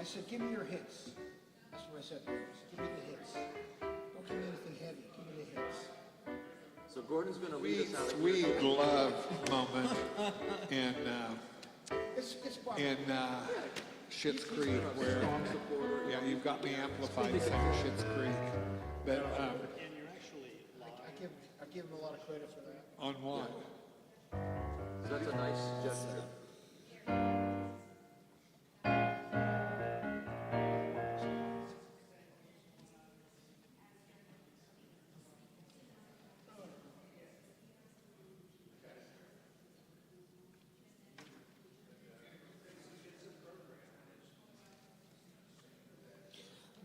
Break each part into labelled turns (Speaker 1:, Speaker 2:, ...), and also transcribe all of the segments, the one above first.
Speaker 1: said, give me your hits. That's what I said. Give me the hits. Don't give me anything heavy. Give me the hits.
Speaker 2: So Gordon's going to lead us out.
Speaker 3: Sweet love moment in Schitt's Creek where, yeah, you've got me amplified saying Schitt's Creek. But
Speaker 1: I give him a lot of credit for that.
Speaker 3: on what?
Speaker 2: So that's a nice gesture.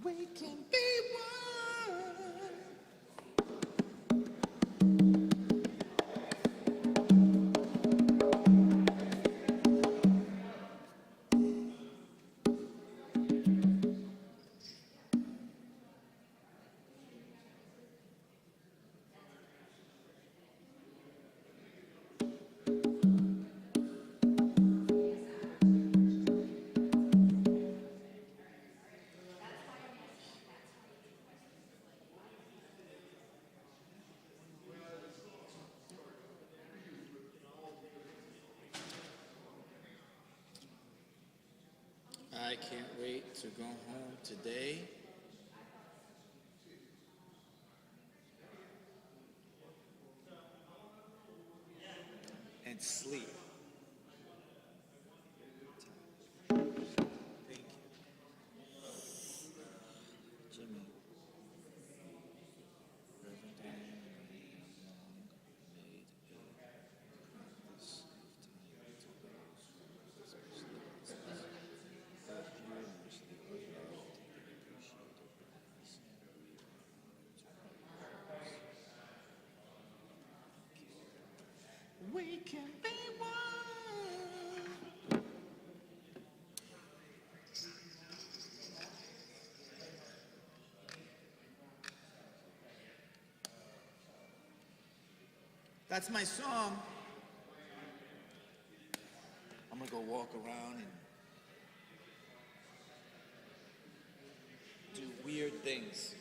Speaker 1: We can be one.
Speaker 4: I can't wait to go home today and sleep. Thank you. Jimmy. Reverend Diane made a practice of time to those who especially that universally are loved and appreciated by us, and we are honored to be yours. We can be one. That's my song. I'm gonna go walk around and do weird things.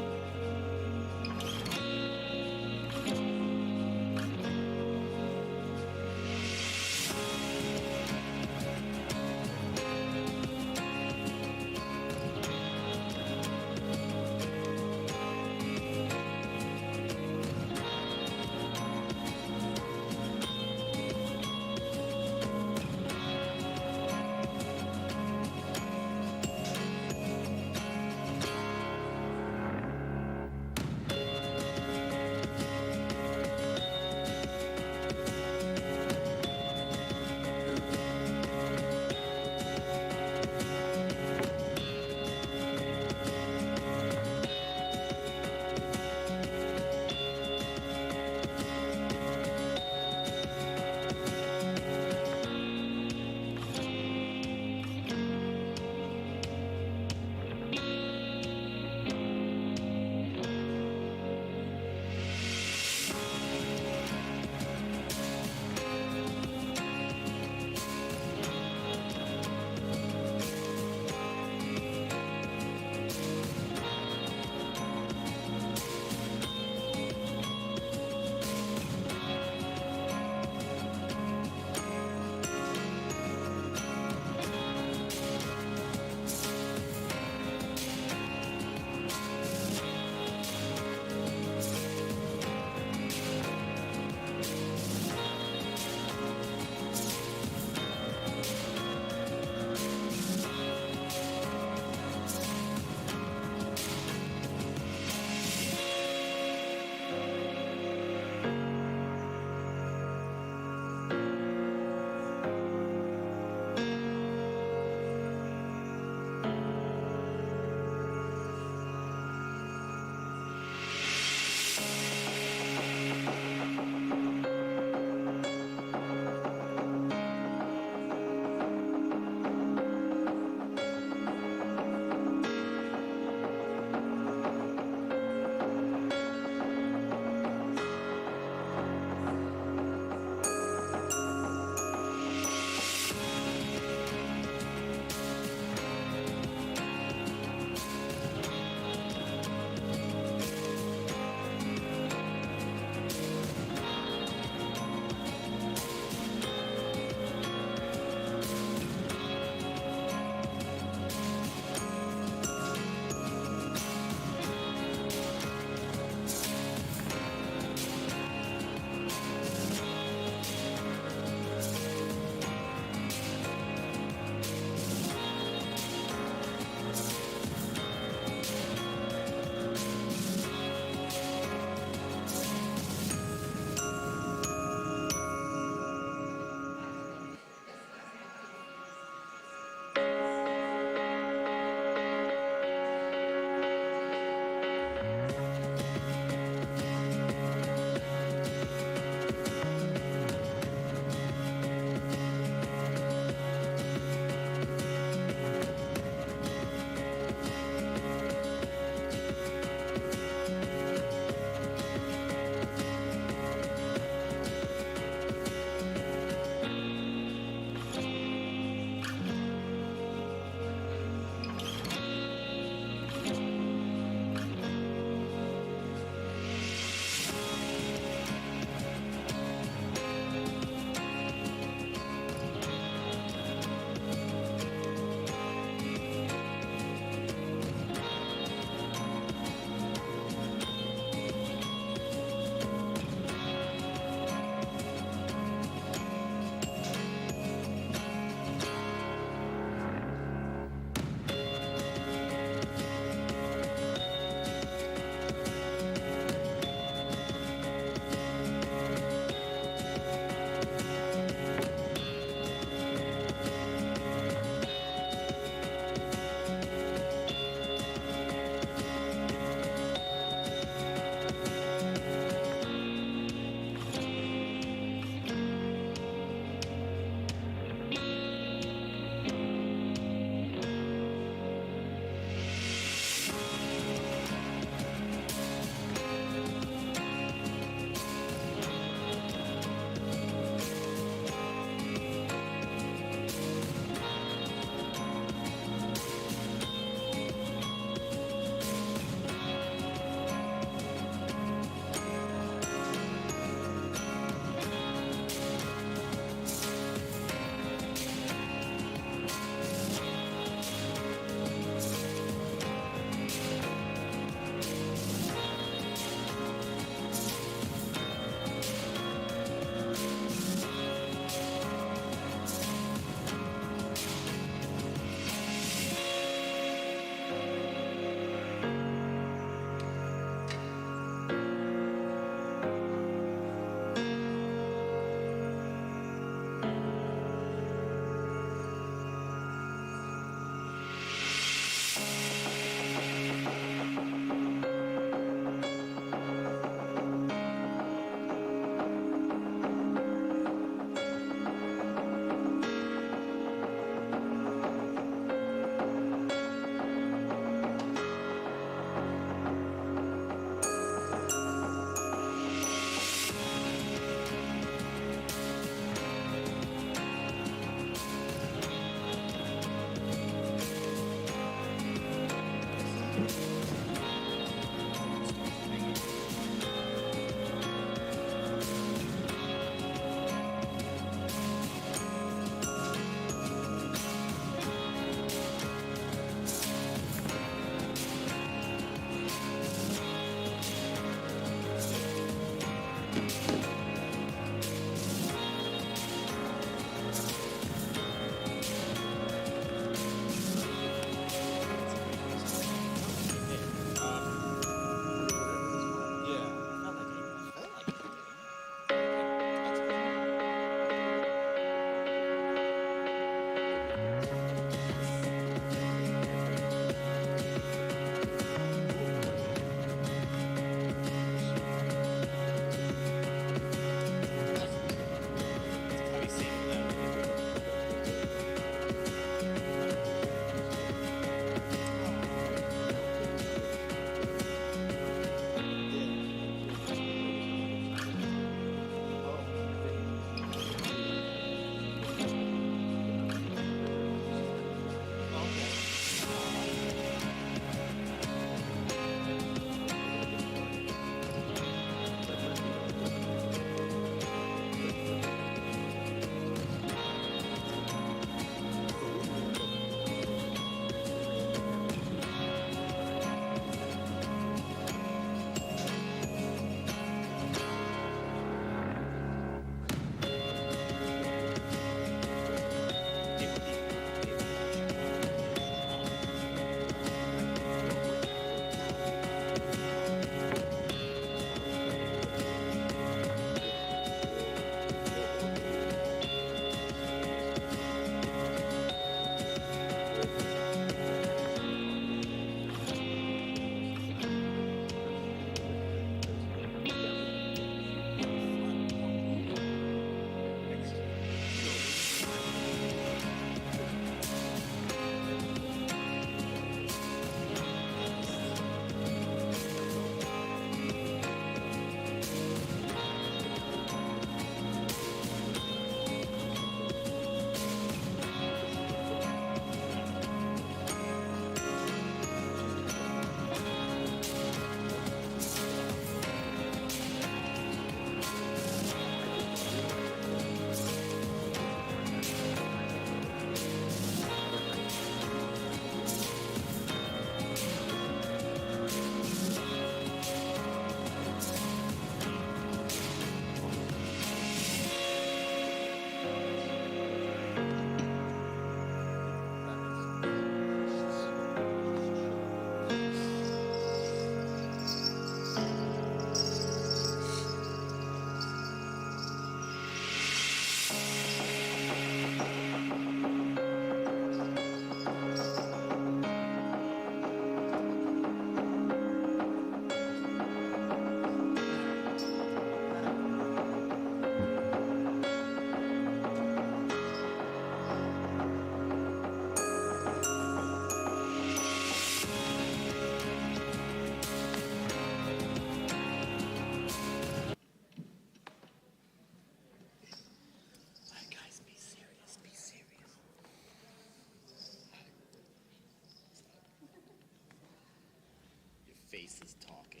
Speaker 4: face is talking.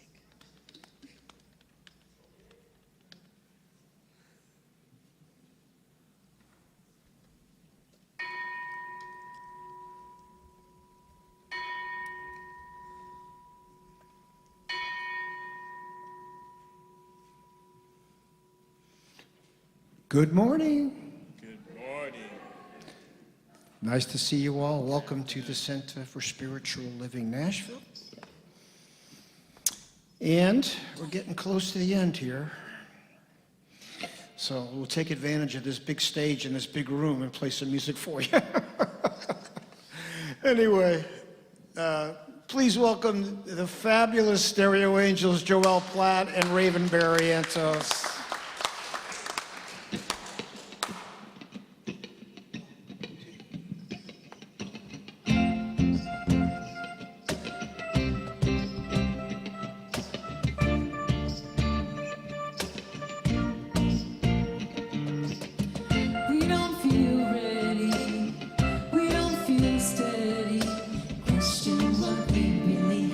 Speaker 1: Good morning.
Speaker 4: Good morning.
Speaker 1: Nice to see you all. Welcome to the Center for Spiritual Living Nashville. And we're getting close to the end here. So we'll take advantage of this big stage and this big room and play some music for you. Anyway, please welcome the fabulous Stereo Angels, Joel Platt and Raven Barrientos.
Speaker 5: We don't feel ready, we don't feel steady. Question what we believe.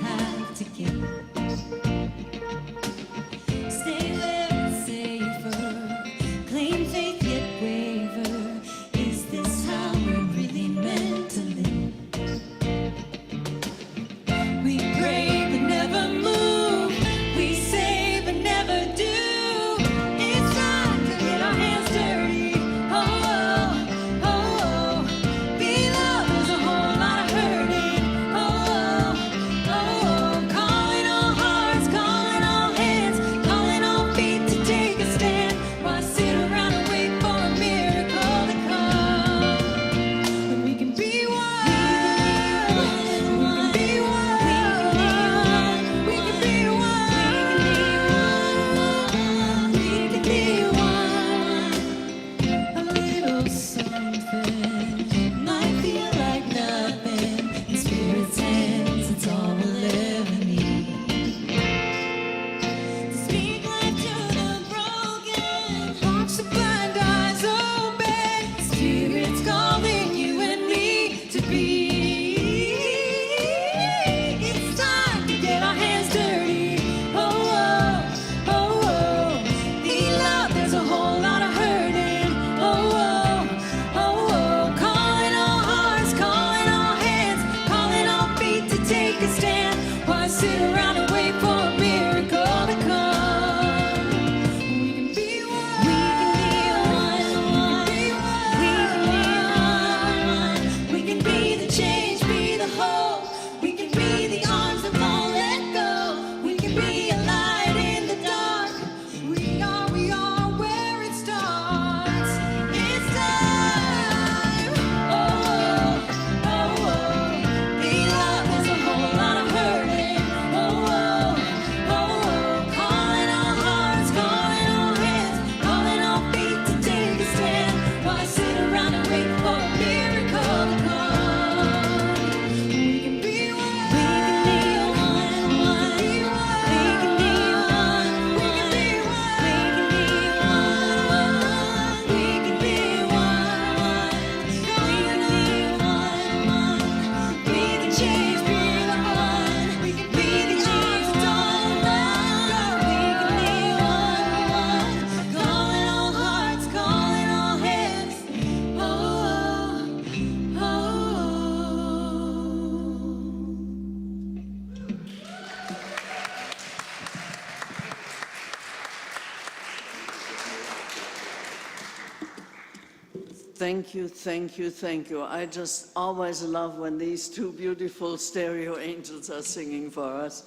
Speaker 5: Thank you, thank you, thank you. I just always love when these two beautiful stereo angels are singing for us.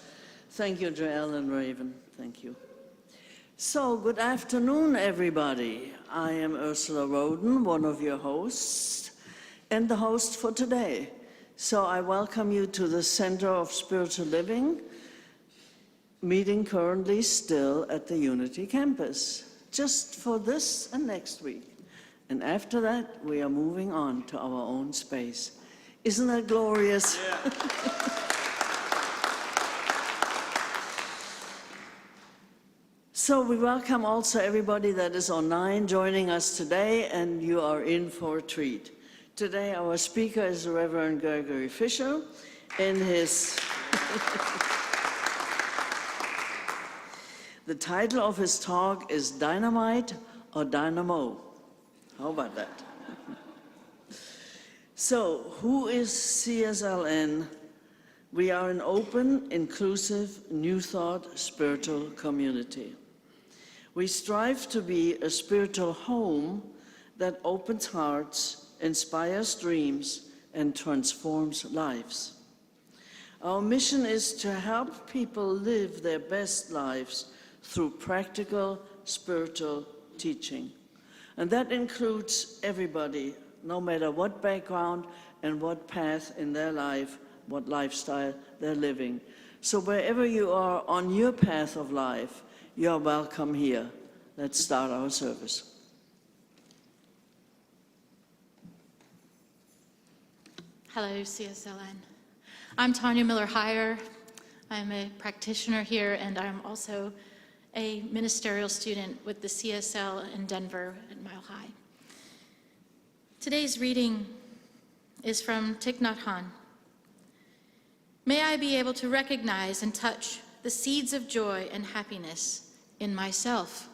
Speaker 5: Thank you, Joelle and Raven. Thank you. So, good afternoon, everybody. I am Ursula Roden, one of your hosts, and the host for today. So I welcome you to the Center of Spiritual Living, meeting currently still at the Unity campus, just for this and next week. And after that, we are moving on to our own space. Isn't that glorious? Yeah. So we welcome also everybody that is online joining us today, and you are in for a treat. Today, our speaker is Reverend Gregory Fisher, and the title of his talk is Dynamite or Dynamo. How about that? So, who is CSLN? We are an open, inclusive, New Thought spiritual community. We strive to be a spiritual home that opens hearts, inspires dreams, and transforms lives. Our mission is to help people live their best lives through practical spiritual teaching. And that includes everybody, no matter what background and what path in their life, what lifestyle they're living. So wherever you are on your path of life, you are welcome here. Let's start our service.
Speaker 6: Hello, CSLN. I'm Tanya Miller-Heyer. I'm a practitioner here, and I'm also a ministerial student with the CSL in Denver at Mile High. Today's reading is from Thich Nhat Hanh. May I be able to recognize and touch the seeds of joy and happiness in myself.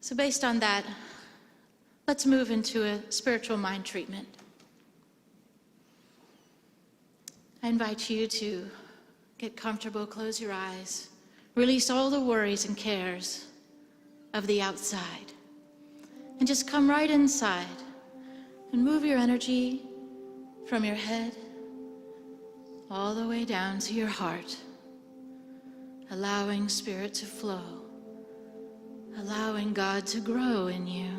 Speaker 6: So based on that, let's move into a spiritual mind treatment. I invite you to get comfortable, close your eyes, release all the worries and cares of the outside, and just come right inside and move your energy from your head all the way down to your heart, allowing Spirit to flow, allowing God to grow in you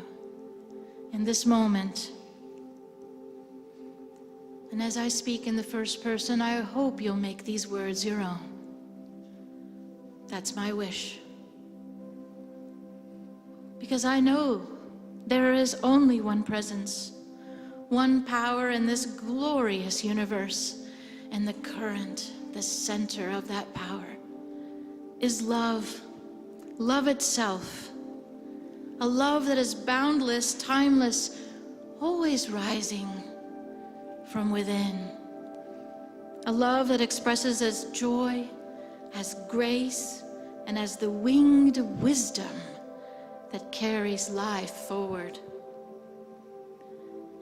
Speaker 6: in this moment. And as I speak in the first person, I hope you'll make these words your own. That's my wish. Because I know there is only one presence, one power in this glorious universe, and the current, the center of that power, is love, love itself. A love that is boundless, timeless, always rising from within. A love that expresses as joy, as grace, and as the winged wisdom that carries life forward.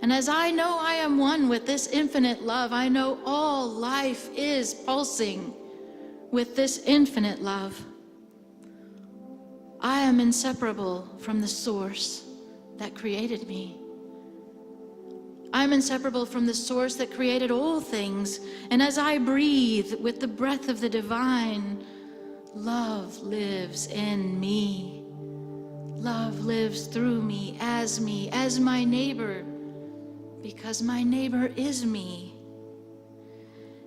Speaker 6: And as I know I am one with this infinite love, I know all life is pulsing with this infinite love. I am inseparable from the source that created me. I'm inseparable from the source that created all things, and as I breathe with the breath of the divine, love lives in me. Love lives through me, as my neighbor, because my neighbor is me.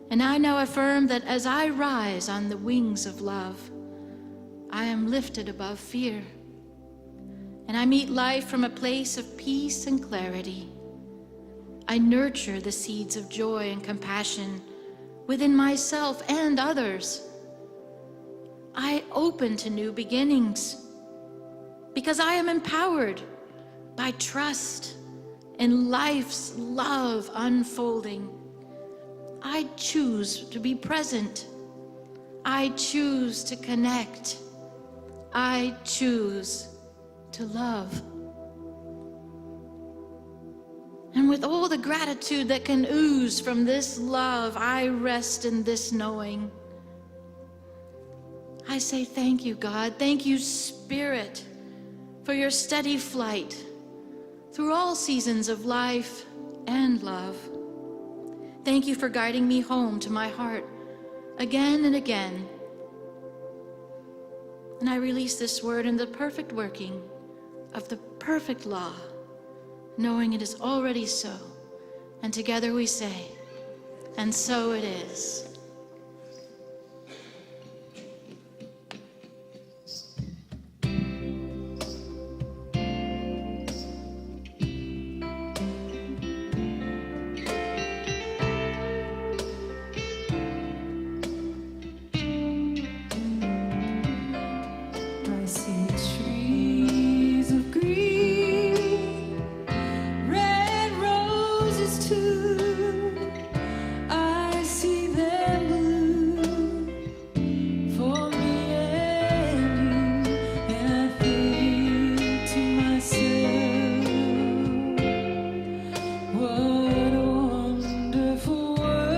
Speaker 6: And I now affirm that as I rise on the wings of love, I am lifted above fear, and I meet life from a place of peace and clarity. I nurture the seeds of joy and compassion within myself and others. I open to new beginnings because I am empowered by trust in life's love unfolding. I choose to be present. I choose to connect. I choose to love. And with all the gratitude that can ooze from this love, I rest in this knowing. I say thank you, God. Thank you, Spirit, for your steady flight through all seasons of life and love. Thank you for guiding me home to my heart again and again. And I release this word in the perfect working of the perfect law, knowing it is already so. And together we say, and so it is.
Speaker 7: I see trees of green, red roses too. I see them bloom for me and you, and I think to myself, what a wonderful world.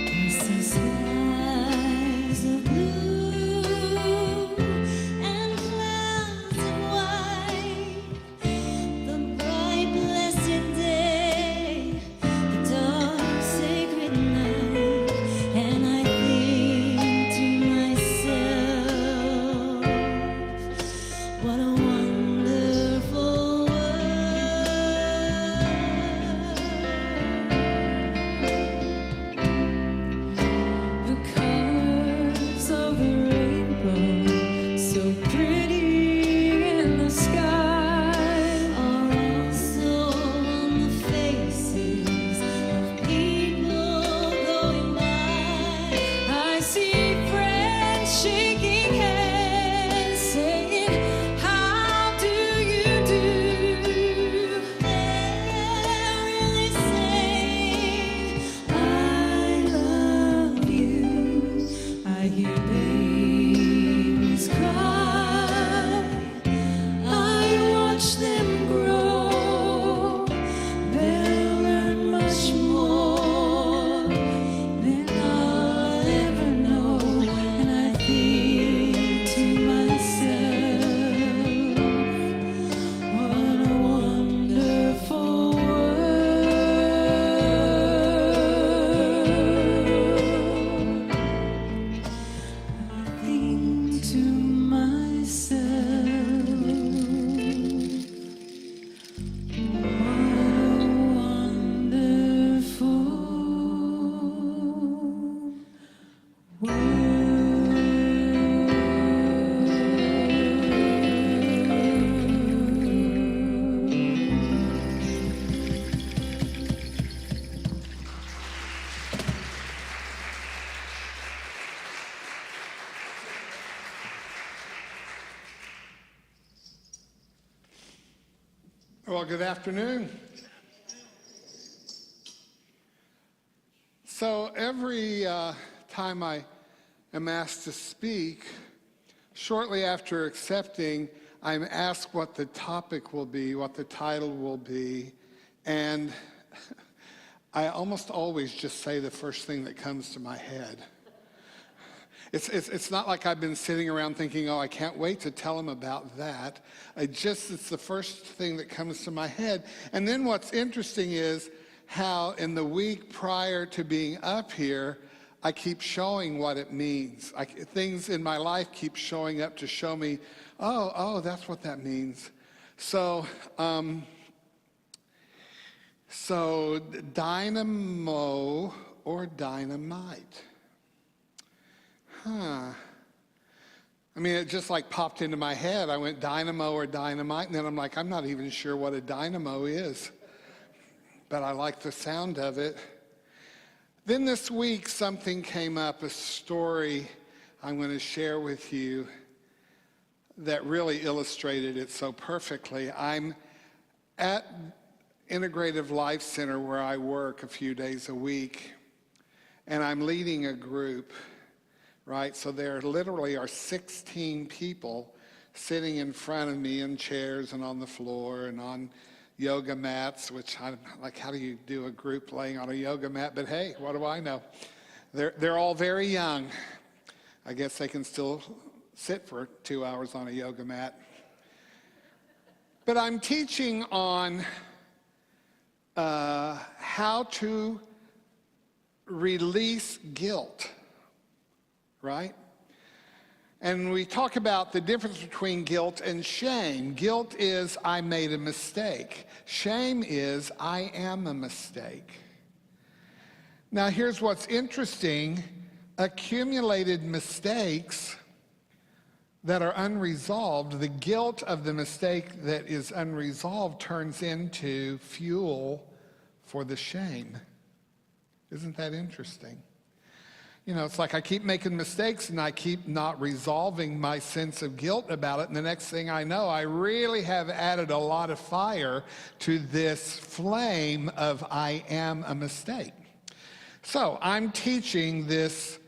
Speaker 7: I see skies of blue and clouds of white, the bright blessed day, the dark sacred night, and I think to myself, what a wonderful world. The colors of the rainbow, so pretty in the sky, are also on the faces of people going by. I see friends shaking hands, saying, how do you do? They're really saying, I love you. I hear babies cry. I watch them grow. They'll learn much more than I'll ever know. And I think to myself, what a wonderful world. I think to myself, what a wonderful
Speaker 3: Well, good afternoon. So every time I am asked to speak, shortly after accepting, I'm asked what the topic will be, what the title will be, and I almost always just say the first thing that comes to my head. It's not like I've been sitting around thinking, oh, I can't wait to tell them about that. It's the first thing that comes to my head. And then what's interesting is how in the week prior to being up here, I keep showing what it means. Things in my life keep showing up to show me, oh, that's what that means. So dynamo or dynamite. I mean, it just like popped into my head. I went dynamo or dynamite, and then I'm like, I'm not even sure what a dynamo is, but I like the sound of it. Then this week, something came up, a story I'm going to share with you that really illustrated it so perfectly. I'm at Integrative Life Center where I work a few days a week, and I'm leading a group. Right, so there literally are 16 people sitting in front of me in chairs and on the floor and on yoga mats, which I'm like, how do you do a group laying on a yoga mat? But hey, what do I know? They're all very young. I guess they can still sit for 2 hours on a yoga mat. But I'm teaching on how to release guilt, right? And we talk about the difference between guilt and shame. Guilt is, I made a mistake. Shame is, I am a mistake. Now here's what's interesting. Accumulated mistakes that are unresolved, the guilt of the mistake that is unresolved turns into fuel for the shame. Isn't that interesting? You know, it's like I keep making mistakes and I keep not resolving my sense of guilt about it. And the next thing I know, I really have added a lot of fire to this flame of I am a mistake. So I'm teaching this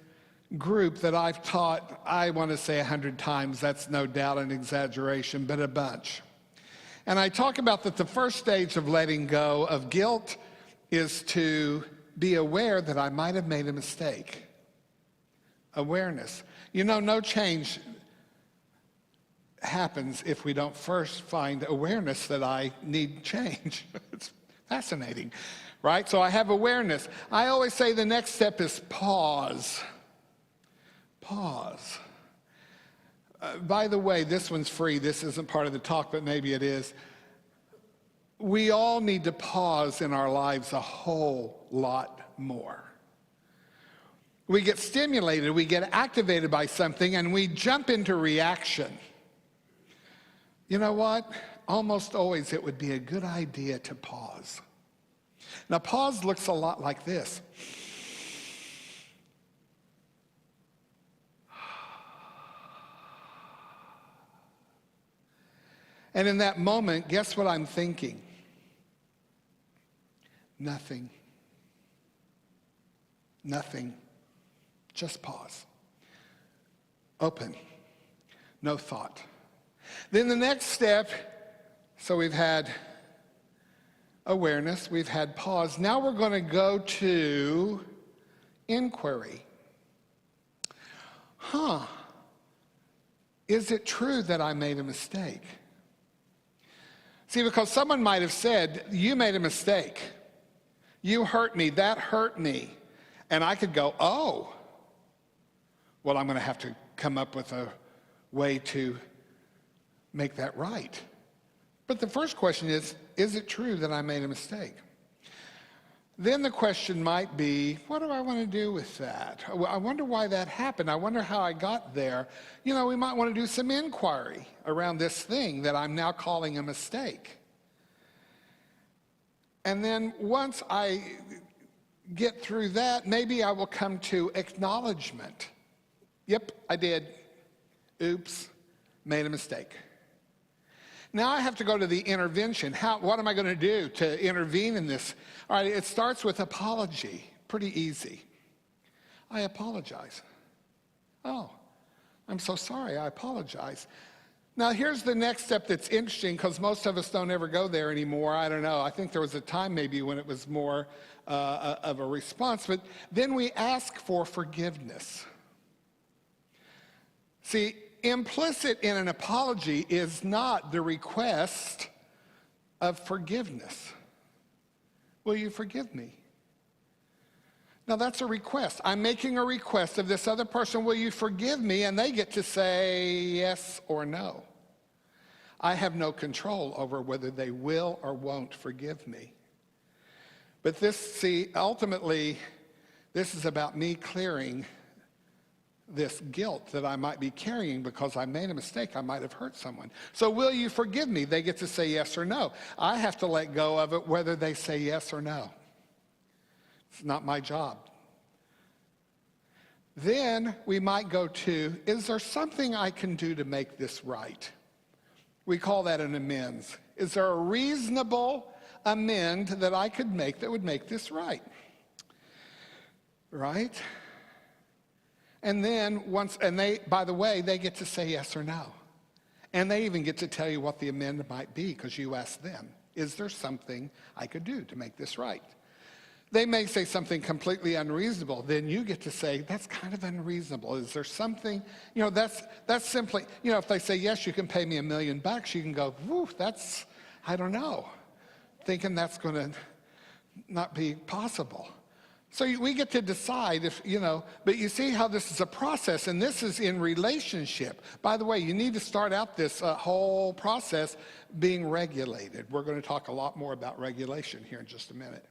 Speaker 3: group that I've taught, I want to say 100 times. That's no doubt an exaggeration, but a bunch. And I talk about that the first stage of letting go of guilt is to be aware that I might have made a mistake. Awareness. You know, no change happens if we don't first find awareness that I need change. It's fascinating, right? So I have awareness. I always say the next step is pause. Pause. By the way, this one's free. This isn't part of the talk, but maybe it is. We all need to pause in our lives a whole lot more. We get stimulated, we get activated by something, and we jump into reaction. You know what? Almost always it would be a good idea to pause. Now, pause looks a lot like this. And in that moment, guess what I'm thinking? Nothing. Nothing. Just pause. Open. No thought. Then the next step, so we've had awareness, we've had pause. Now we're going to go to inquiry. Is it true that I made a mistake? See, because someone might have said, you made a mistake. You hurt me, that hurt me. And I could go, oh, well, I'm going to have to come up with a way to make that right. But the first question is it true that I made a mistake? Then the question might be, what do I want to do with that? I wonder why that happened. I wonder how I got there. You know, we might want to do some inquiry around this thing that I'm now calling a mistake. And then once I get through that, maybe I will come to acknowledgement. Yep, I did. Oops, made a mistake. Now I have to go to the intervention. What am I going to do to intervene in this? All right, it starts with apology. Pretty easy. I apologize. Oh, I'm so sorry, I apologize. Now here's the next step that's interesting because most of us don't ever go there anymore. I don't know. I think there was a time maybe when it was more of a response, but then we ask for forgiveness. See, implicit in an apology is not the request of forgiveness. Will you forgive me? Now that's a request. I'm making a request of this other person, will you forgive me? And they get to say yes or no. I have no control over whether they will or won't forgive me. But this, see, ultimately, this is about me clearing this guilt that I might be carrying because I made a mistake. I might have hurt someone. So will you forgive me? They get to say yes or no. I have to let go of it whether they say yes or no. It's not my job. Then we might go to, is there something I can do to make this right? We call that an amends. Is there a reasonable amend that I could make that would make this right? Right? And then by the way, they get to say yes or no. And they even get to tell you what the amendment might be because you asked them. Is there something I could do to make this right? They may say something completely unreasonable. Then you get to say, that's kind of unreasonable. Is there something, that's simply, if they say, yes, you can pay me $1 million, you can go, whew, that's, I don't know. Thinking that's going to not be possible. So we get to decide if, but you see how this is a process, and this is in relationship. By the way, you need to start out this whole process being regulated. We're going to talk a lot more about regulation here in just a minute.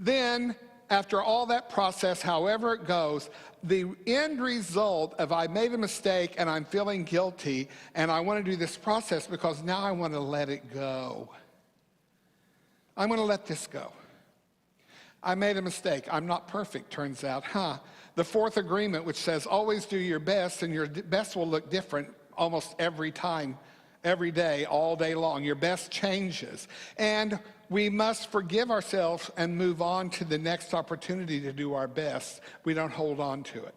Speaker 3: Then, after all that process, however it goes, the end result of I made a mistake and I'm feeling guilty and I want to do this process because now I want to let it go. I'm going to let this go. I made a mistake. I'm not perfect, turns out. The fourth agreement, which says always do your best, and your best will look different almost every time, every day, all day long. Your best changes. And we must forgive ourselves and move on to the next opportunity to do our best. We don't hold on to it.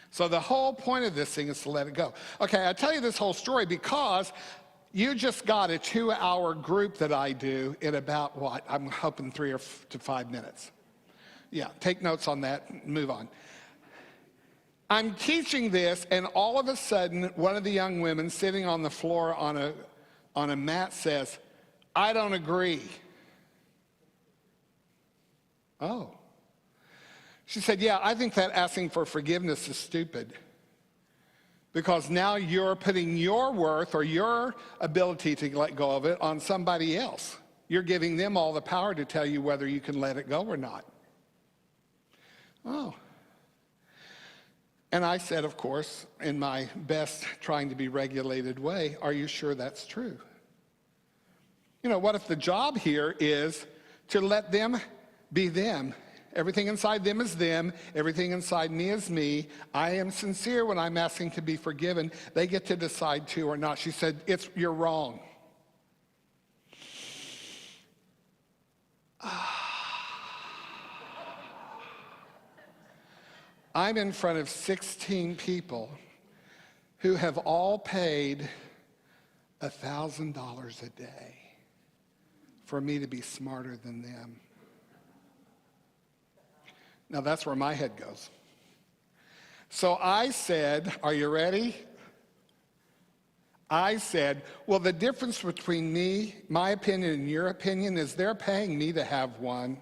Speaker 3: So the whole point of this thing is to let it go. Okay, I tell you this whole story because you just got a 2-hour group that I do in about what? I'm hoping 3 to 5 minutes. Yeah, take notes on that and move on. I'm teaching this, and all of a sudden, one of the young women sitting on the floor on a mat says, I don't agree. Oh. She said, yeah, I think that asking for forgiveness is stupid. Because now you're putting your worth or your ability to let go of it on somebody else. You're giving them all the power to tell you whether you can let it go or not. Oh. And I said, of course, in my best trying to be regulated way, are you sure that's true? What if the job here is to let them be them? Everything inside them is them. Everything inside me is me. I am sincere when I'm asking to be forgiven. They get to decide to or not. She said, you're wrong. I'm in front of 16 people who have all paid $1,000 a day for me to be smarter than them. Now that's where my head goes. So I said, are you ready? I said, well, the difference between me, my opinion, and your opinion is they're paying me to have one.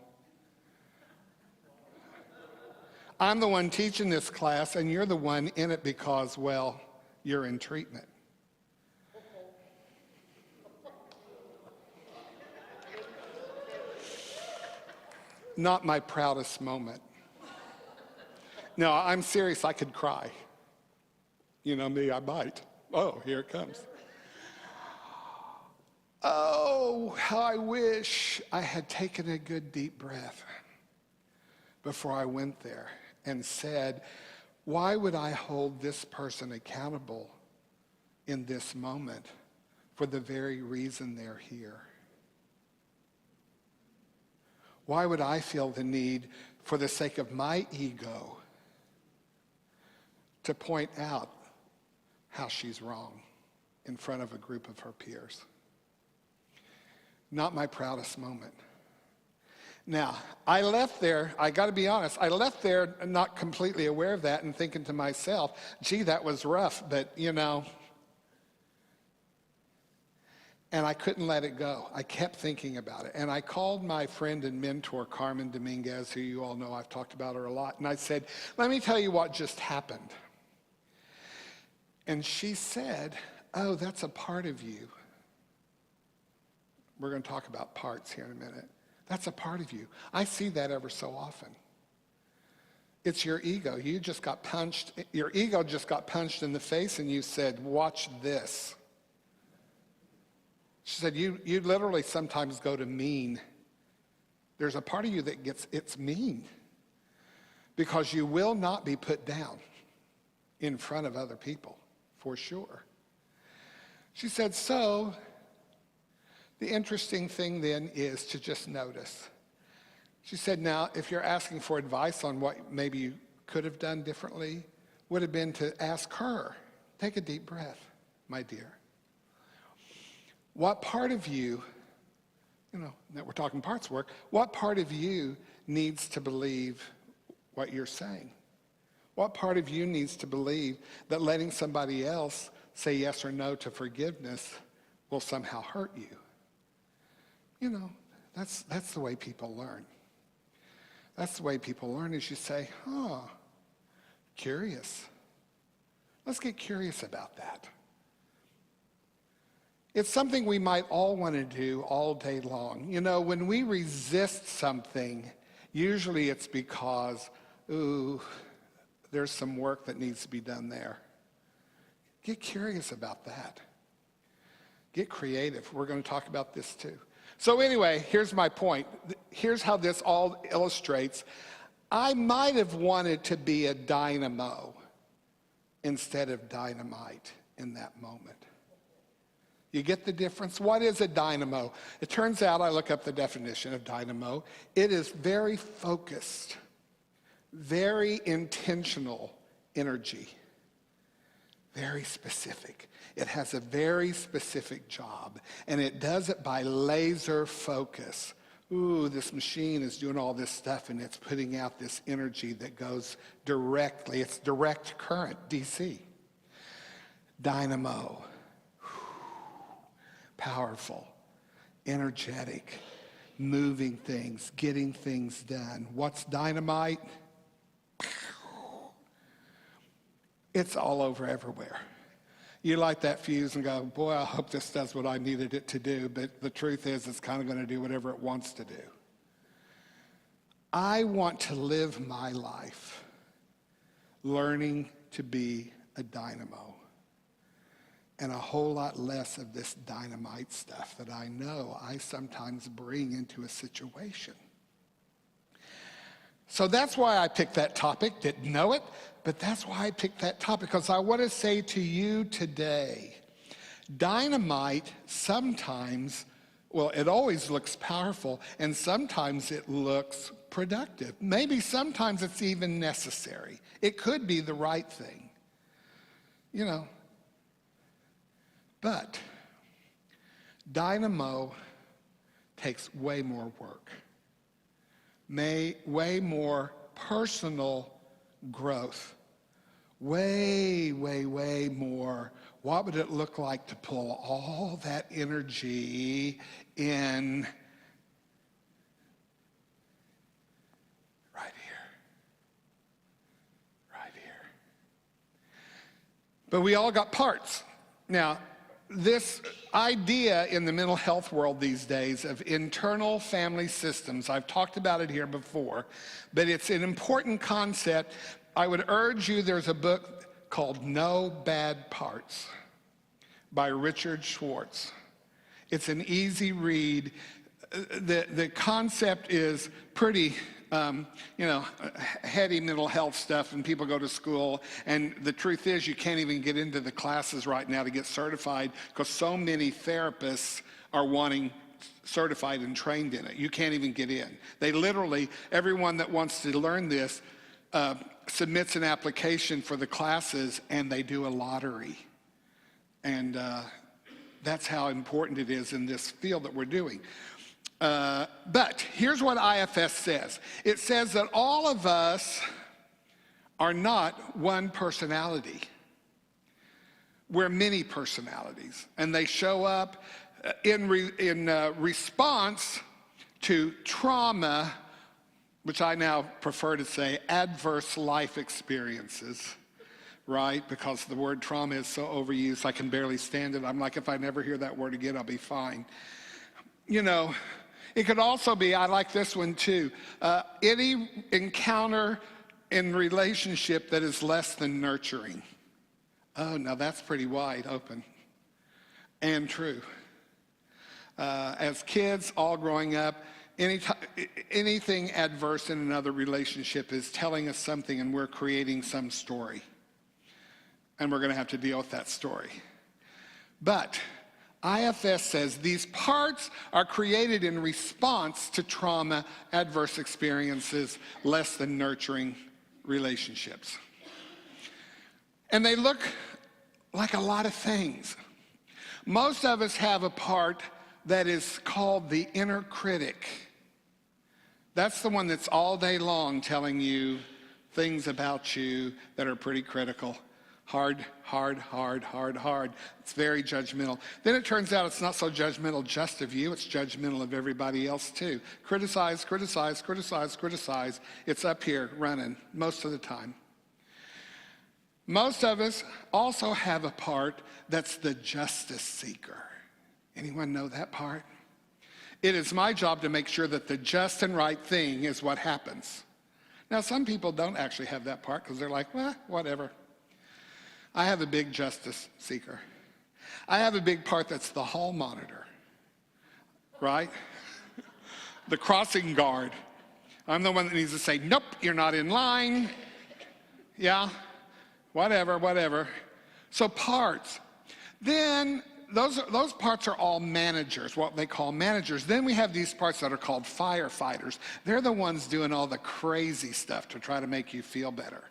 Speaker 3: I'm the one teaching this class, and you're the one in it because, well, you're in treatment. Not my proudest moment. No, I'm serious, I could cry. You know me, I might. Oh, here it comes. Oh, how I wish I had taken a good deep breath before I went there and said, why would I hold this person accountable in this moment for the very reason they're here? Why would I feel the need, for the sake of my ego, to point out how she's wrong in front of a group of her peers? Not my proudest moment. Now, I left there, I got to be honest, I left there not completely aware of that and thinking to myself, gee, that was rough, but and I couldn't let it go. I kept thinking about it. And I called my friend and mentor, Carmen Dominguez, who you all know, I've talked about her a lot, and I said, let me tell you what just happened. And she said, oh, that's a part of you. We're going to talk about parts here in a minute. That's a part of you. I see that ever so often. It's your ego. You just got punched. Your ego just got punched in the face and you said, watch this. She said, you literally sometimes go to mean. There's a part of you that it's mean because you will not be put down in front of other people, for sure. She said, so the interesting thing then is to just notice. She said, now, if you're asking for advice on what maybe you could have done differently, would have been to ask her, take a deep breath, my dear. What part of you, that we're talking parts work, what part of you needs to believe what you're saying? What part of you needs to believe that letting somebody else say yes or no to forgiveness will somehow hurt you? That's the way people learn. That's the way people learn is you say, curious. Let's get curious about that. It's something we might all want to do all day long. When we resist something, usually it's because, there's some work that needs to be done there. Get curious about that. Get creative. We're going to talk about this too. So anyway, here's my point. Here's how this all illustrates. I might have wanted to be a dynamo instead of dynamite in that moment. You get the difference? What is a dynamo? It turns out, I look up the definition of dynamo. It is very focused, very intentional energy, very specific. It has a very specific job, and it does it by laser focus. This machine is doing all this stuff, and it's putting out this energy that goes directly. It's direct current, DC. Dynamo. Powerful, energetic, moving things, getting things done. What's dynamite? It's all over everywhere. You light that fuse and go, boy, I hope this does what I needed it to do, but the truth is it's kind of going to do whatever it wants to do. I want to live my life learning to be a dynamo, and a whole lot less of this dynamite stuff that I know I sometimes bring into a situation. So that's why I picked that topic. Didn't know it, but that's why I picked that topic, because I want to say to you today, dynamite sometimes, it always looks powerful, and sometimes it looks productive. Maybe sometimes it's even necessary. It could be the right thing. But dynamo takes way more work, way more personal growth, way more. What would it look like to pull all that energy in right here? But we all got parts. Now, this idea in the mental health world these days of internal family systems, I've talked about it here before, but it's an important concept. I would urge you, there's a book called No Bad Parts by Richard Schwartz. It's an easy read. The concept is pretty heady mental health stuff, and people go to school, and the truth is you can't even get into the classes right now to get certified because so many therapists are wanting certified and trained in it. You can't even get in. They literally, everyone that wants to learn this submits an application for the classes, and they do a lottery. And that's how important it is in this field that we're doing. But here's what IFS says. It says that all of us are not one personality. We're many personalities, and they show up in response to trauma, which I now prefer to say adverse life experiences, right? Because the word trauma is so overused, I can barely stand it. I'm like, if I never hear that word again, I'll be fine. It could also be, I like this one too, any encounter in relationship that is less than nurturing. Oh, now that's pretty wide open and true. As kids, all growing up, anything adverse in another relationship is telling us something, and we're creating some story. And we're going to have to deal with that story. But IFS says these parts are created in response to trauma, adverse experiences, less than nurturing relationships. And they look like a lot of things. Most of us have a part that is called the inner critic. That's the one that's all day long telling you things about you that are pretty critical. Hard, hard, hard, hard, hard. It's very judgmental. Then it turns out it's not so judgmental just of you, it's judgmental of everybody else too. Criticize, criticize, criticize, criticize. It's up here running most of the time. Most of us also have a part that's the justice seeker. Anyone know that part? It is my job to make sure that the just and right thing is what happens. Now, some people don't actually have that part because they're like, well, whatever. I have a big justice seeker. I have a big part that's the hall monitor, right? The crossing guard. I'm the one that needs to say, nope, you're not in line. Yeah, whatever, whatever. So parts. Then those parts are all managers, what they call managers. Then we have these parts that are called firefighters. They're the ones doing all the crazy stuff to try to make you feel better,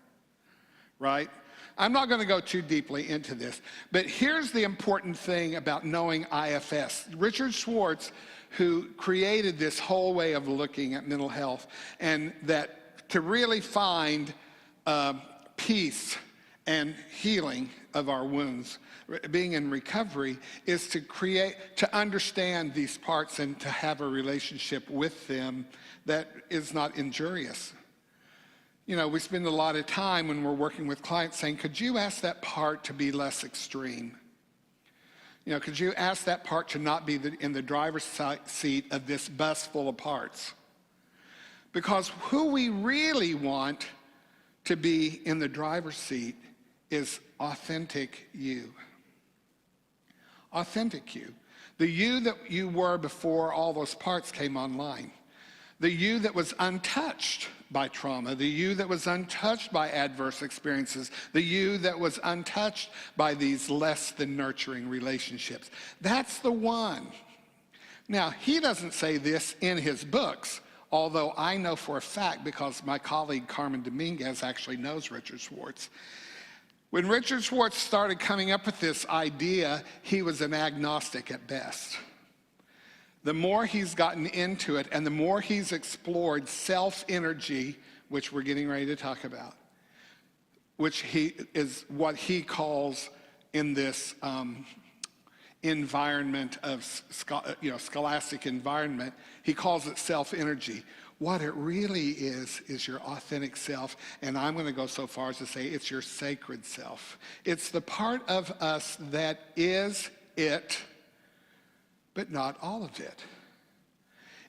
Speaker 3: right? I'm not going to go too deeply into this, but here's the important thing about knowing IFS. Richard Schwartz, who created this whole way of looking at mental health, and that to really find peace and healing of our wounds, being in recovery, is to understand these parts and to have a relationship with them that is not injurious. You know, we spend a lot of time when we're working with clients saying, could you ask that part to be less extreme? You know, could you ask that part to not be in the driver's seat of this bus full of parts? Because who we really want to be in the driver's seat is authentic you. Authentic you. The you that you were before all those parts came online. The you that was untouched by trauma, the you that was untouched by adverse experiences, the you that was untouched by these less than nurturing relationships. That's the one. Now, he doesn't say this in his books, although I know for a fact because my colleague Carmen Dominguez actually knows Richard Schwartz. When Richard Schwartz started coming up with this idea, he was an agnostic at best. The more he's gotten into it and the more he's explored self-energy, which we're getting ready to talk about, which is what he calls in this environment of, scholastic environment, he calls it self-energy. What it really is your authentic self, and I'm going to go so far as to say it's your sacred self. It's the part of us that is it, but not all of it.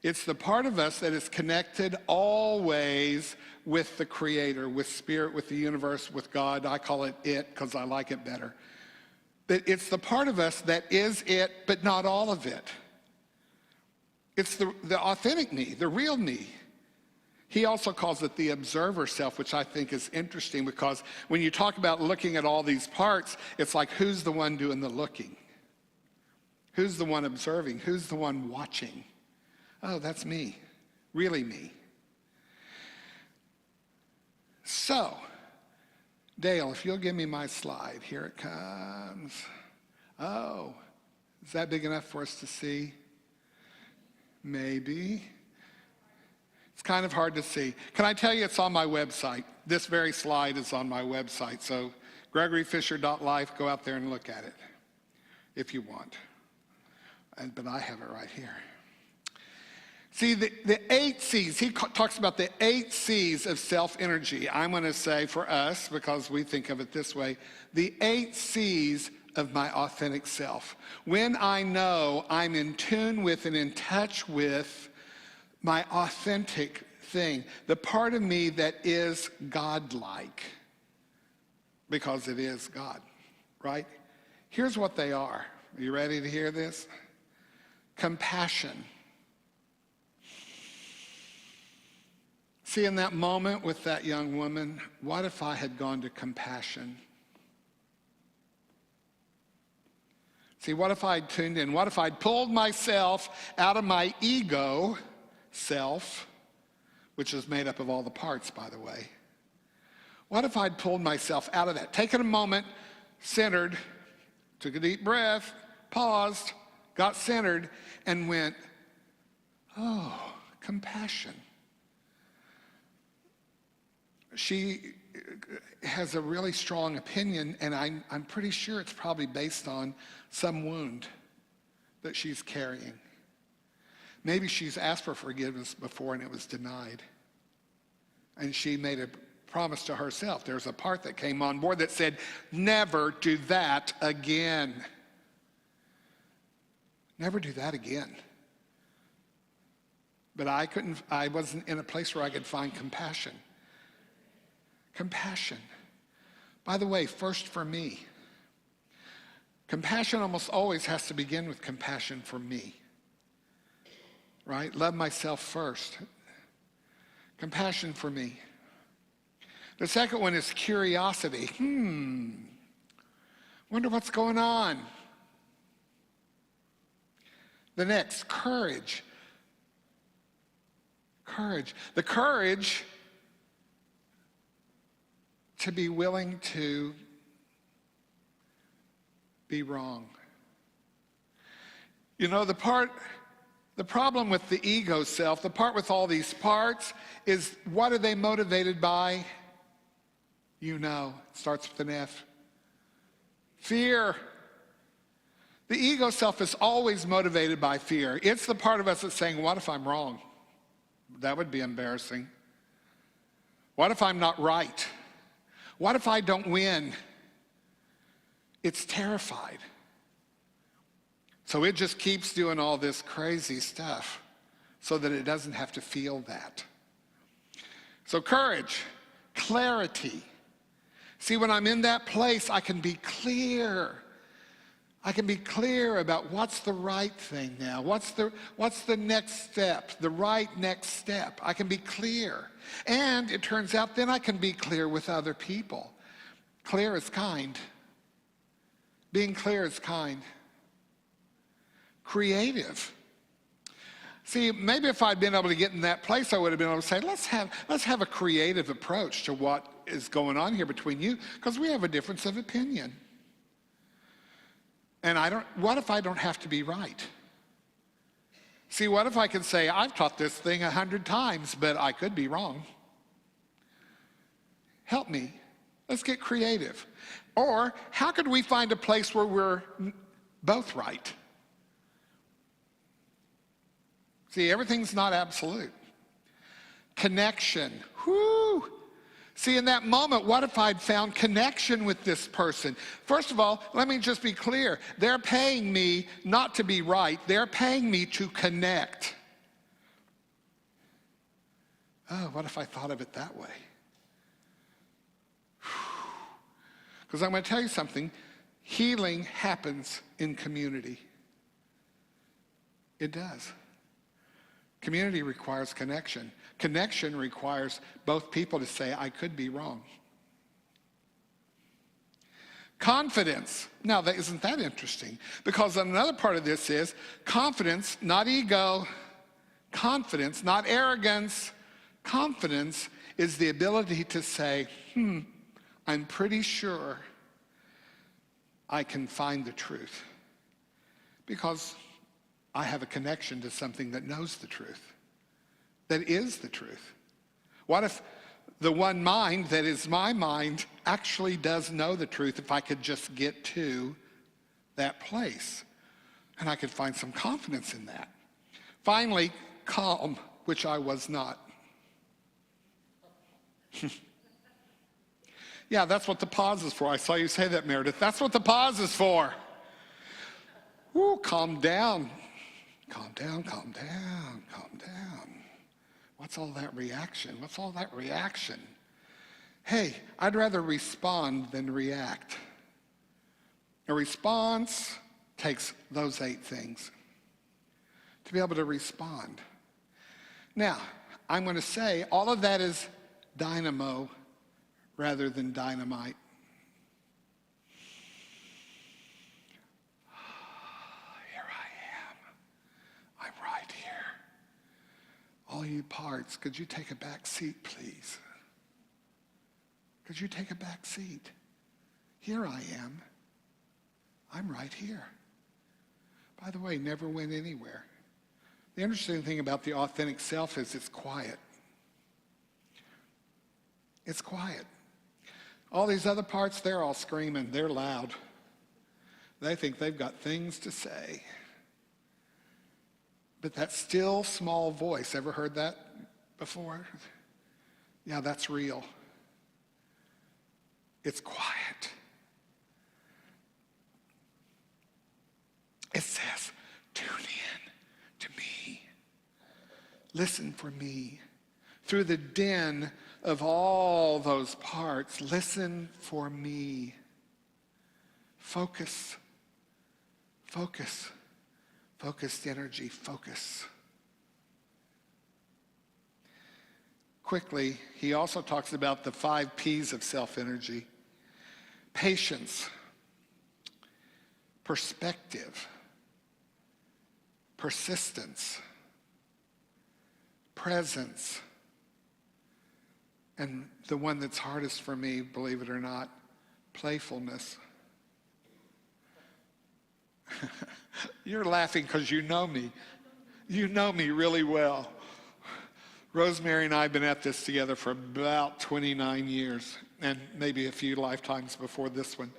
Speaker 3: It's the part of us that is connected always with the Creator, with Spirit, with the universe, with God. I call it because I like it better. But it's the part of us that is it, but not all of it. It's the authentic me, the real me. He also calls it the observer self, which I think is interesting because when you talk about looking at all these parts, it's like, who's the one doing the looking? Who's the one observing? Who's the one watching? Oh, that's me, really me. So, Dale, if you'll give me my slide, here it comes. Oh, is that big enough for us to see? Maybe. It's kind of hard to see. Can I tell you it's on my website? This very slide is on my website. So gregoryfisher.life, go out there and look at it if you want. But I have it right here. See, the 8 C's, he talks about the 8 C's of self-energy. I'm going to say for us, because we think of it this way, the 8 C's of my authentic self. When I know I'm in tune with and in touch with my authentic thing, the part of me that is God-like, because it is God, right? Here's what they are. Are you ready to hear this? Compassion. See, in that moment with that young woman, what if I had gone to compassion? See, what if I'd tuned in? What if I'd pulled myself out of my ego self, which is made up of all the parts, by the way? What if I'd pulled myself out of that? Taken a moment, centered, took a deep breath, paused, got centered, and went, oh, compassion. She has a really strong opinion, and I'm pretty sure it's probably based on some wound that she's carrying. Maybe she's asked for forgiveness before and it was denied. And she made a promise to herself. There's a part that came on board that said, never do that again. Never do that again. But I wasn't in a place where I could find compassion. Compassion. By the way, first for me. Compassion almost always has to begin with compassion for me. Right? Love myself first. Compassion for me. The second one is curiosity. Wonder what's going on. The next, courage. Courage. The courage to be willing to be wrong. You know, the problem with the ego self, the part with all these parts, is what are they motivated by? You know, it starts with an F. Fear. The ego self is always motivated by fear. It's the part of us that's saying, what if I'm wrong? That would be embarrassing. What if I'm not right? What if I don't win? It's terrified. So it just keeps doing all this crazy stuff so that it doesn't have to feel that. So courage, clarity. See, when I'm in that place, I can be clear. I can be clear about what's the right thing now. What's the next step, the right next step. I can be clear. And it turns out then I can be clear with other people. Clear is kind. Being clear is kind. Creative. See, maybe if I'd been able to get in that place, I would have been able to say, let's have a creative approach to what is going on here between you, because we have a difference of opinion. And what if I don't have to be right? See, what if I can say, I've taught this thing 100 times, but I could be wrong. Help me. Let's get creative. Or how could we find a place where we're both right? See, everything's not absolute. Connection. Whoo! See, in that moment, what if I'd found connection with this person? First of all, let me just be clear. They're paying me not to be right. They're paying me to connect. Oh, what if I thought of it that way? Because I'm going to tell you something. Healing happens in community. It does. Community requires connection. Connection requires both people to say, I could be wrong. Confidence. Now, isn't that interesting? Because another part of this is confidence, not ego. Confidence, not arrogance. Confidence is the ability to say, I'm pretty sure I can find the truth. Because I have a connection to something that knows the truth, that is the truth. What if the one mind that is my mind actually does know the truth if I could just get to that place? And I could find some confidence in that. Finally, calm, which I was not. Yeah, that's what the pause is for. I saw you say that, Meredith. That's what the pause is for. Woo, calm down. Calm down, calm down, calm down. What's all that reaction? What's all that reaction? Hey, I'd rather respond than react. A response takes those 8 things to be able to respond. Now, I'm going to say all of that is dynamo rather than dynamite. All you parts, could you take a back seat, please? Could you take a back seat? Here I am. I'm right here. By the way, never went anywhere. The interesting thing about the authentic self is it's quiet. It's quiet. All these other parts, they're all screaming. They're loud. They think they've got things to say. But that still small voice, ever heard that before? Yeah, that's real. It's quiet. It says, tune in to me. Listen for me. Through the din of all those parts, listen for me. Focus. Focus. Focused energy, focus. Quickly, he also talks about the 5 P's of self-energy. Patience, perspective, persistence, presence, and the one that's hardest for me, believe it or not, playfulness. You're laughing because you know me. You know me really well. Rosemary and I have been at this together for about 29 years, and maybe a few lifetimes before this one.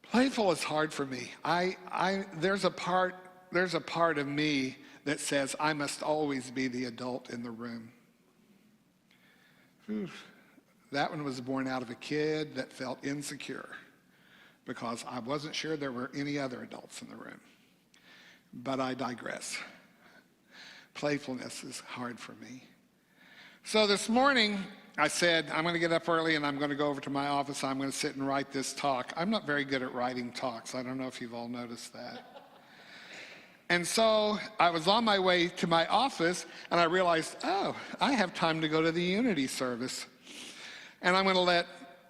Speaker 3: Playful is hard for me. There's a part of me that says I must always be the adult in the room. Whew. That one was born out of a kid that felt insecure because I wasn't sure there were any other adults in the room. But I digress. Playfulness is hard for me. So this morning, I said, I'm going to get up early and I'm going to go over to my office. I'm going to sit and write this talk. I'm not very good at writing talks. I don't know if you've all noticed that. And so I was on my way to my office and I realized, oh, I have time to go to the Unity service. And I'm going to let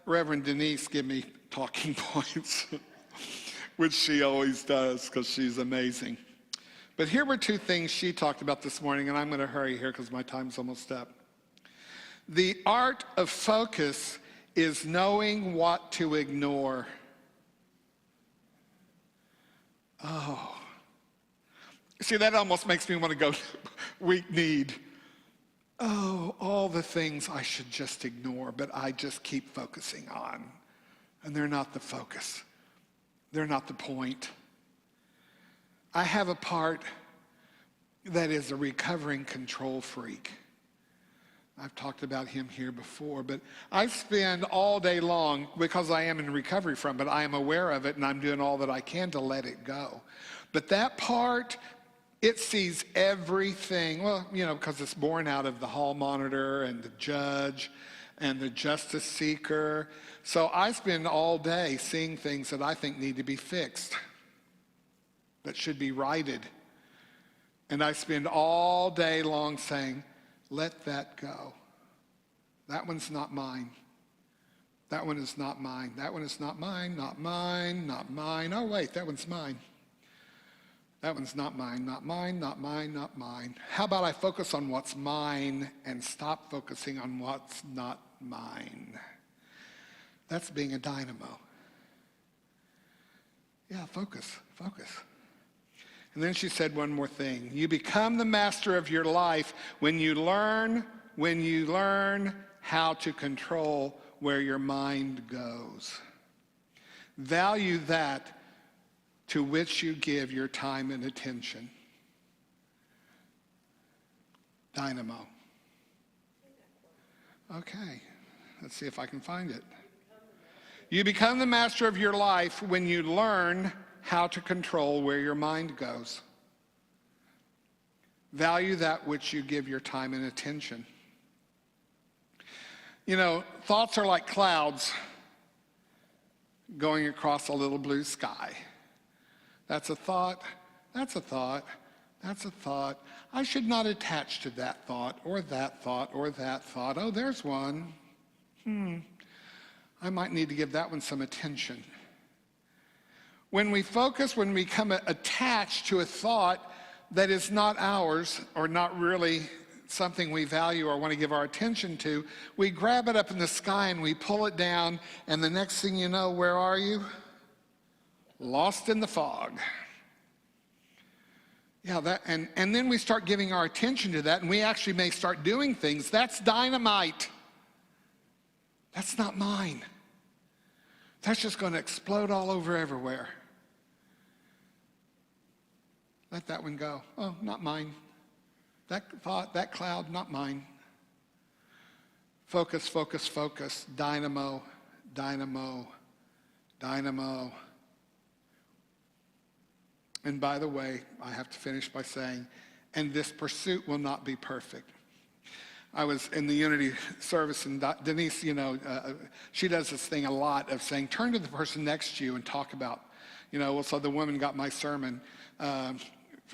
Speaker 3: Reverend Denise give me talking points, which she always does because she's amazing. But here were 2 things she talked about this morning, and I'm going to hurry here because my time's almost up. The art of focus is knowing what to ignore. Oh. See, that almost makes me want to go weak need. Oh, all the things I should just ignore, but I just keep focusing on. And they're not the focus. They're not the point. I have a part that is a recovering control freak. I've talked about him here before, but I spend all day long, because I am in recovery from it, I am aware of it and I'm doing all that I can to let it go. But that part, it sees everything, well, you know, because it's born out of the hall monitor and the judge and the justice seeker. So I spend all day seeing things that I think need to be fixed, that should be righted. And I spend all day long saying, let that go. That one's not mine. That one is not mine. That one is not mine, not mine, not mine. Oh, wait, that one's mine. That one's not mine, not mine, not mine, not mine. How about I focus on what's mine and stop focusing on what's not mine? That's being a dynamo. Yeah, focus, focus. And then she said one more thing. You become the master of your life when you learn how to control where your mind goes. Value that to which you give your time and attention. Dynamo. Okay, let's see if I can find it. You become the master of your life when you learn how to control where your mind goes. Value that which you give your time and attention. You know, thoughts are like clouds going across a little blue sky. That's a thought, that's a thought, that's a thought. I should not attach to that thought or that thought or that thought. Oh, there's one. I might need to give that one some attention. When we focus, when we become attached to a thought that is not ours or not really something we value or want to give our attention to, we grab it up in the sky and we pull it down, and the next thing you know, where are you? Lost in the fog. Yeah, and then we start giving our attention to that, and we actually may start doing things. That's dynamite. That's not mine. That's just going to explode all over everywhere. Let that one go. Oh, not mine. That thought, that cloud, not mine. Focus, focus, focus. Dynamo, dynamo, dynamo. And by the way, I have to finish by saying, and this pursuit will not be perfect. I was in the Unity service, and Denise, she does this thing a lot of saying, turn to the person next to you and talk about, well, so the woman got my sermon.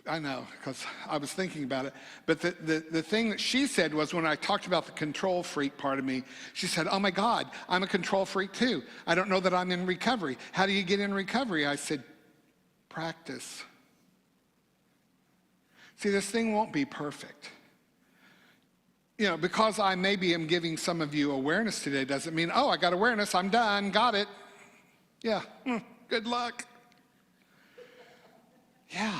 Speaker 3: I know, because I was thinking about it. But the thing that she said was, when I talked about the control freak part of me, she said, oh my God, I'm a control freak too. I don't know that I'm in recovery. How do you get in recovery? I said, practice. See, this thing won't be perfect. Because I maybe am giving some of you awareness today doesn't mean, oh, I got awareness, I'm done, got it. Yeah, good luck. Yeah,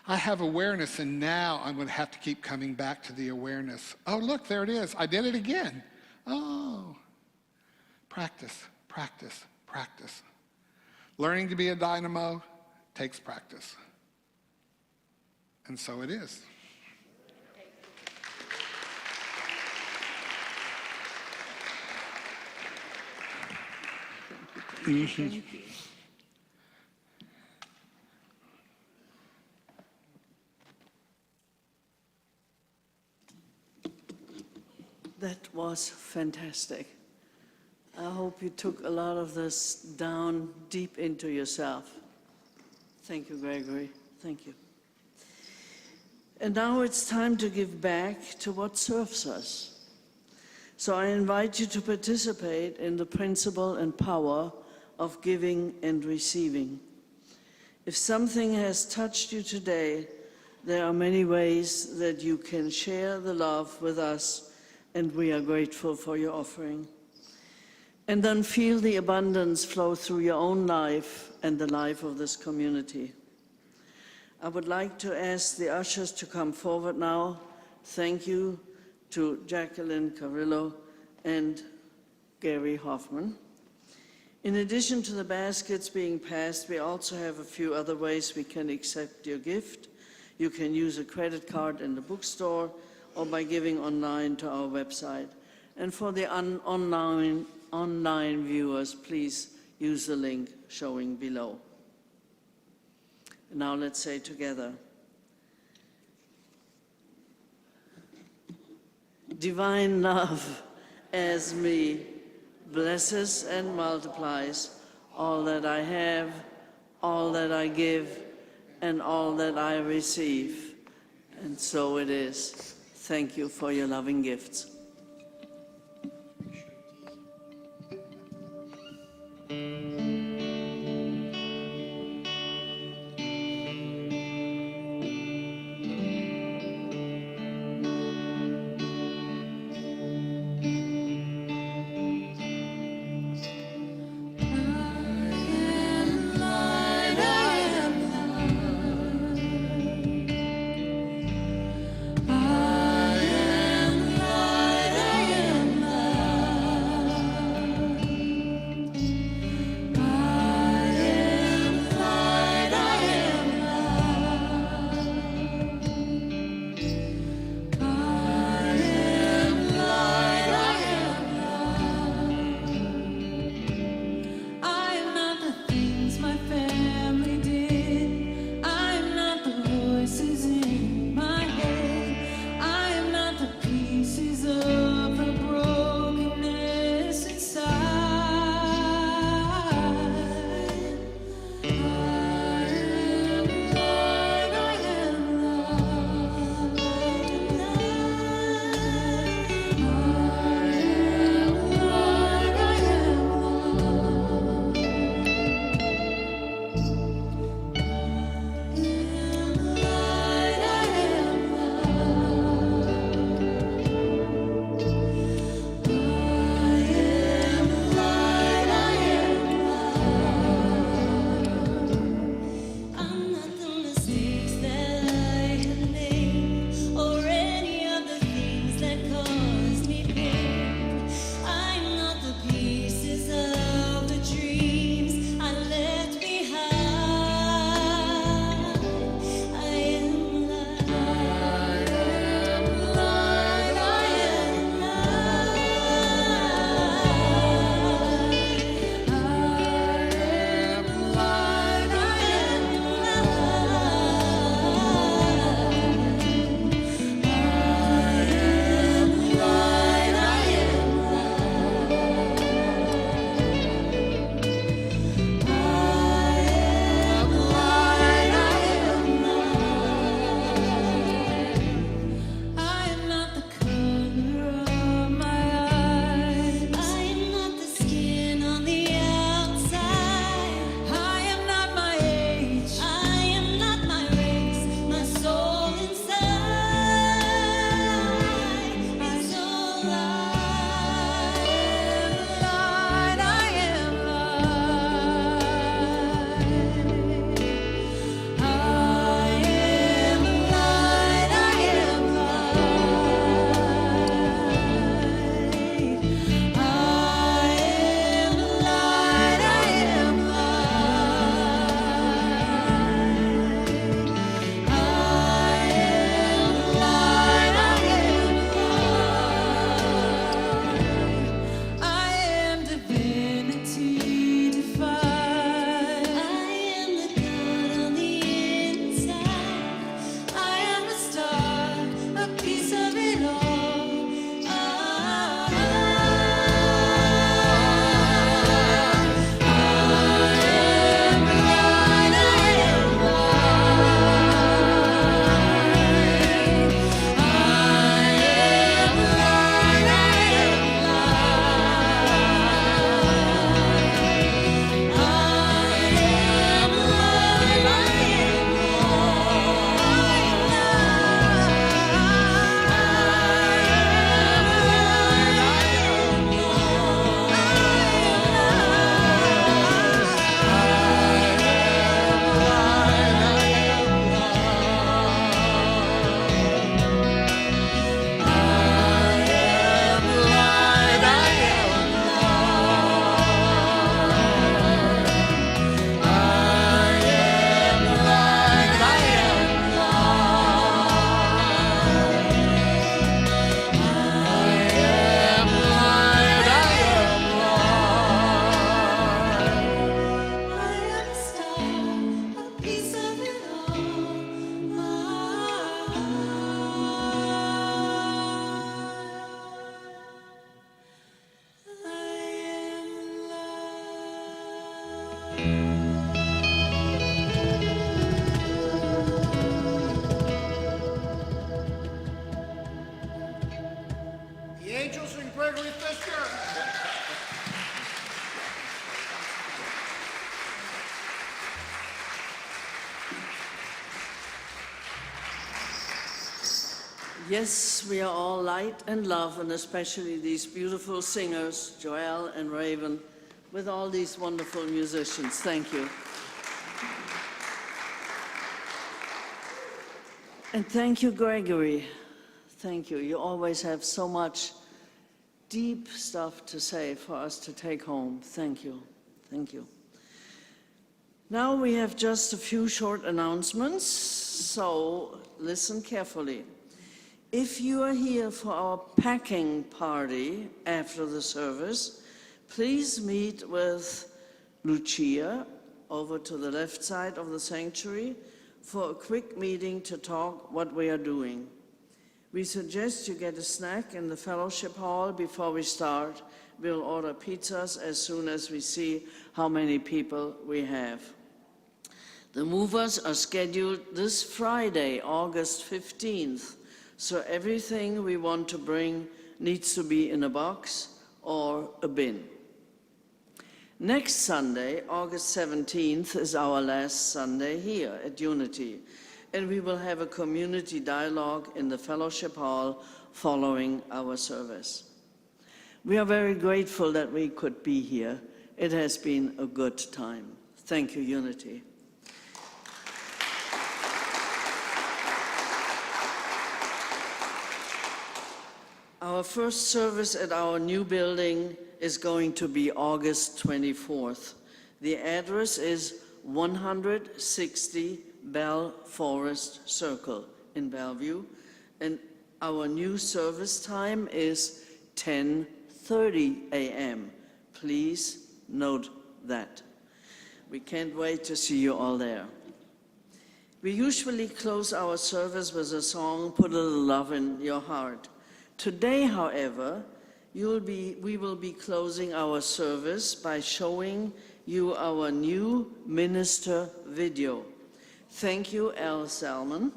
Speaker 3: I have awareness, and now I'm going to have to keep coming back to the awareness. Oh, look, there it is. I did it again. Oh, practice, practice, practice. Learning to be a dynamo takes practice. And so it is.
Speaker 5: Thank you. That was fantastic. I hope you took a lot of this down deep into yourself. Thank you, Gregory. Thank you. And now it's time to give back to what serves us. So I invite you to participate in the principle and power of giving and receiving. If something has touched you today, there are many ways that you can share the love with us, and we are grateful for your offering. And then feel the abundance flow through your own life and the life of this community. I would like to ask the ushers to come forward now. Thank you to Jacqueline Carrillo and Gary Hoffman. In addition to the baskets being passed, we also have a few other ways we can accept your gift. You can use a credit card in the bookstore or by giving online to our website. And for the online viewers, please use the link showing below. Now let's say together, divine love as me blesses and multiplies all that I have, all that I give, and all that I receive. And so it is. Thank you for your loving gifts.
Speaker 7: I am light.
Speaker 1: Gregory Fisher.
Speaker 5: Yes, we are all light and love, and especially these beautiful singers, Joelle and Raven, with all these wonderful musicians. Thank you. And thank you, Gregory. Thank you. You always have so much deep stuff to say for us to take home. Thank you. Thank you. Now we have just a few short announcements, so listen carefully. If you are here for our packing party after the service, please meet with Lucia over to the left side of the sanctuary for a quick meeting to talk what we are doing. We suggest you get a snack in the fellowship hall before we start. We'll order pizzas as soon as we see how many people we have. The movers are scheduled this Friday, August 15th. So everything we want to bring needs to be in a box or a bin. Next Sunday, August 17th, is our last Sunday here at Unity, and we will have a community dialogue in the fellowship hall following our service. We are very grateful that we could be here. It has been a good time. Thank you, Unity. Our first service at our new building is going to be August 24th. The address is 160 Bell Forest Circle in Bellevue, and our new service time is 10:30 a.m. Please note that. We can't wait to see you all there. We usually close our service with a song, Put a Little Love in Your Heart. Today, however, we will be closing our service by showing you our new minister video. Thank you, Al Zeman,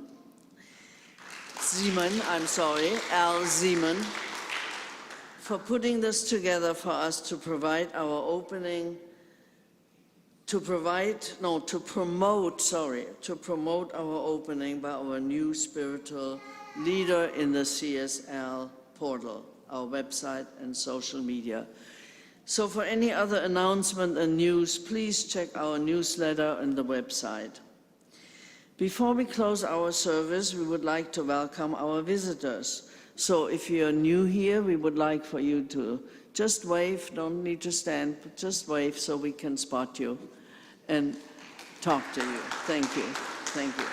Speaker 5: for putting this together for us to provide our opening, to promote our opening by our new spiritual leader in the CSL portal, our website and social media. So for any other announcement and news, please check our newsletter and the website. Before we close our service, we would like to welcome our visitors. So if you're new here, we would like for you to just wave, don't need to stand, but just wave so we can spot you and talk to you. Thank you. Thank you.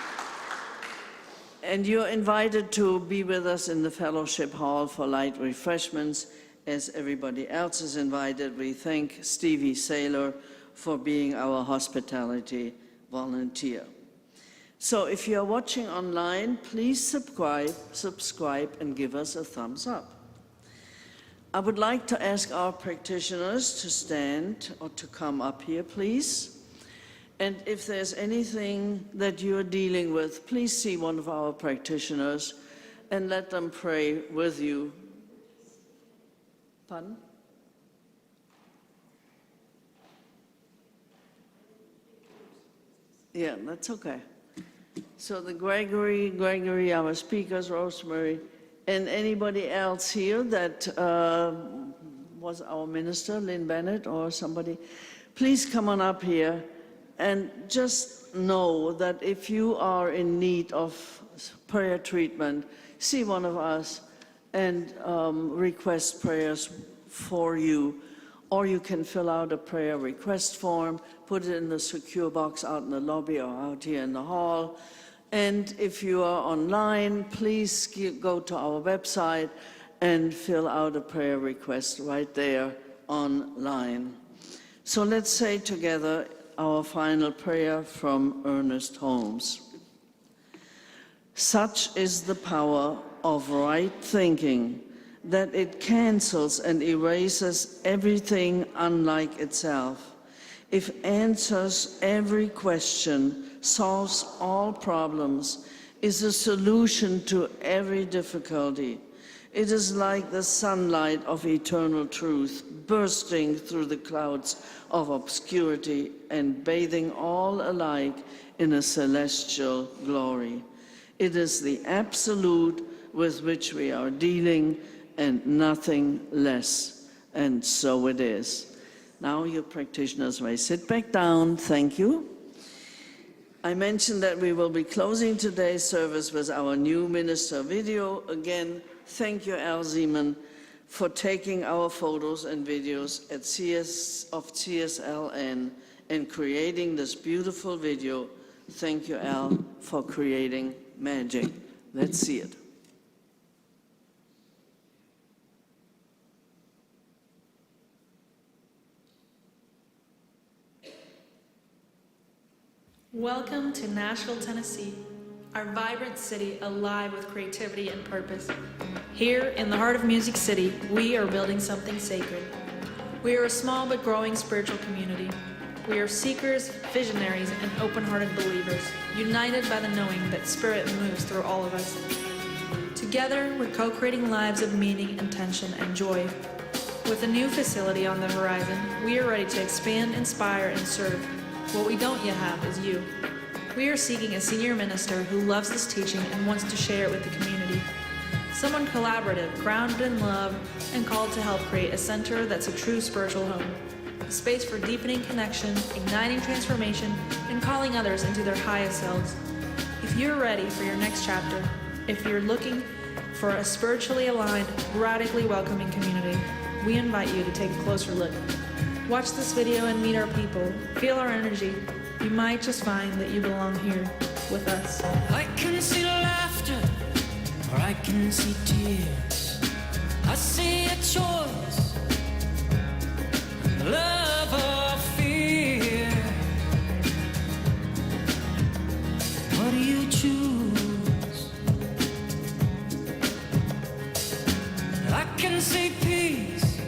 Speaker 5: And you're invited to be with us in the fellowship hall for light refreshments. As everybody else is invited, we thank Stevie Saylor for being our hospitality volunteer. So if you're watching online, please subscribe and give us a thumbs up. I would like to ask our practitioners to stand or to come up here, please. And if there's anything that you're dealing with, please see one of our practitioners and let them pray with you. Pardon? Yeah, that's okay. So the Gregory, our speakers, Rosemary, and anybody else here that was our minister, Lynn Bennett or somebody, please come on up here. And just know that if you are in need of prayer treatment, see one of us and request prayers for you. Or you can fill out a prayer request form, put it in the secure box out in the lobby or out here in the hall. And if you are online, please go to our website and fill out a prayer request right there online. So let's say together our final prayer from Ernest Holmes. Such is the power of right thinking that it cancels and erases everything unlike itself. It answers every question, solves all problems, is a solution to every difficulty. It is like the sunlight of eternal truth, bursting through the clouds of obscurity and bathing all alike in a celestial glory. It is the absolute with which we are dealing and nothing less. And so it is. Now you practitioners may sit back down. Thank you. I mentioned that we will be closing today's service with our new minister video. Again, thank you, Al Zeman, for taking our photos and videos at CSLN and creating this beautiful video. Thank you, Al, for creating magic. Let's see it.
Speaker 8: Welcome to Nashville, Tennessee, our vibrant city alive with creativity and purpose. Here in the heart of Music City, we are building something sacred. We are a small but growing spiritual community. We are seekers, visionaries, and open-hearted believers, united by the knowing that Spirit moves through all of us. Together, we're co-creating lives of meaning, intention, and joy. With a new facility on the horizon, we are ready to expand, inspire, and serve. What we don't yet have is you. We are seeking a senior minister who loves this teaching and wants to share it with the community. Someone collaborative, grounded in love, and called to help create a center that's a true spiritual home. A space for deepening connection, igniting transformation, and calling others into their highest selves. If you're ready for your next chapter, if you're looking for a spiritually aligned, radically welcoming community, we invite you to take a closer look. Watch this video and meet our people. Feel our energy. You might just find that you belong here with us.
Speaker 7: I can see laughter, or I can see tears. I see a choice, love or fear. What do you choose? I can see peace,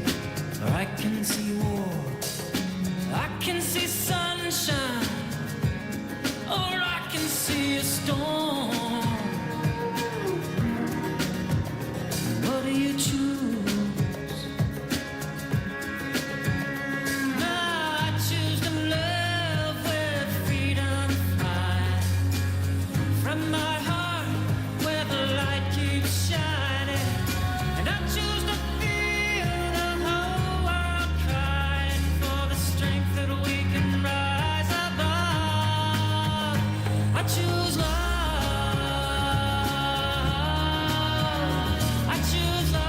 Speaker 7: or I can see war. I can see sunshine, or I can see a storm. What do you choose? Now I choose to love where freedom flies. From my heart where the light keeps shining. And I choose to feel the whole world crying for the strength that we can rise above. I choose love. I choose love.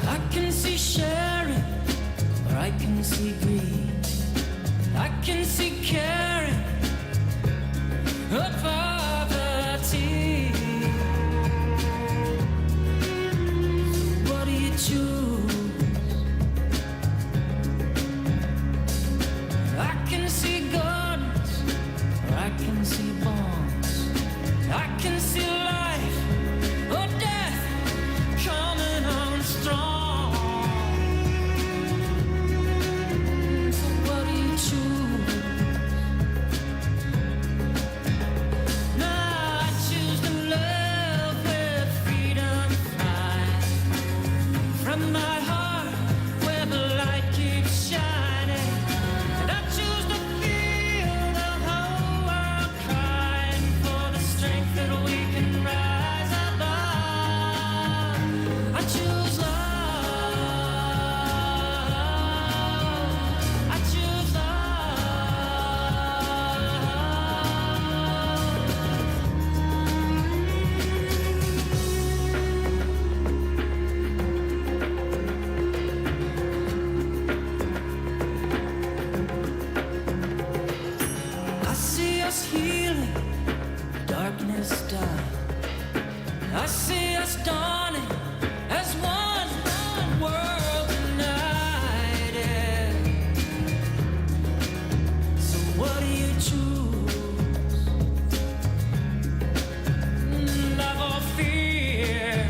Speaker 7: I can see sharing, or I can see greed. I can see caring, or poverty. What do you choose? I can see gardens, or I can see bonds. I can see life or death coming on strong. So what do you choose? Now I choose to love where freedom flies. From my heart where the light keeps shining. And I choose to feel the whole world crying for the strength that we can rise above. I choose love. I choose love. I see us healing, darkness die. I see us dawning as one world united. So what do you choose? Love or fear?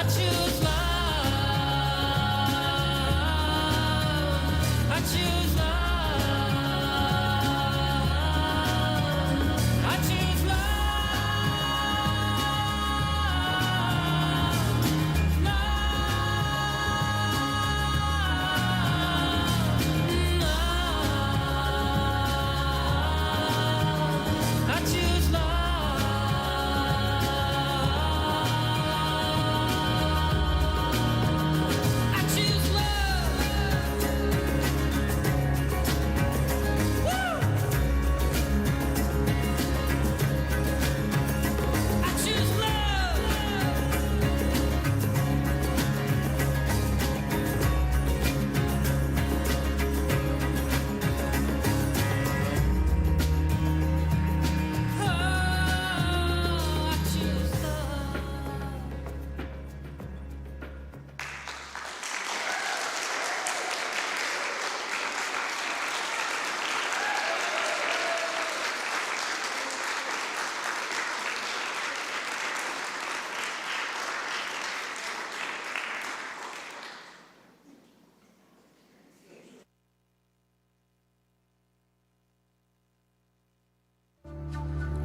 Speaker 7: choose love. I choose love. I choose love. I choose love. I choose love. Woo! I choose love. Oh, I choose love.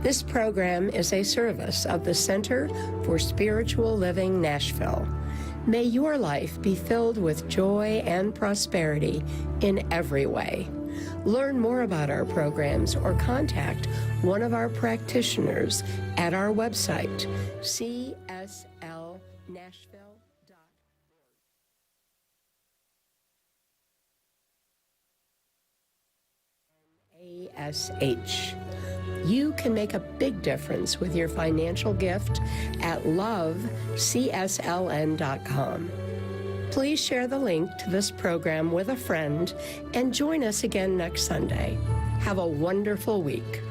Speaker 9: This program is a service of the Center for Spiritual Living Nashville. May your life be filled with joy and prosperity in every way. Learn more about our programs or contact one of our practitioners at our website, cslnashville.org. ASH. You can make a big difference with your financial gift at lovecsln.com. Please share the link to this program with a friend and join us again next Sunday. Have a wonderful week.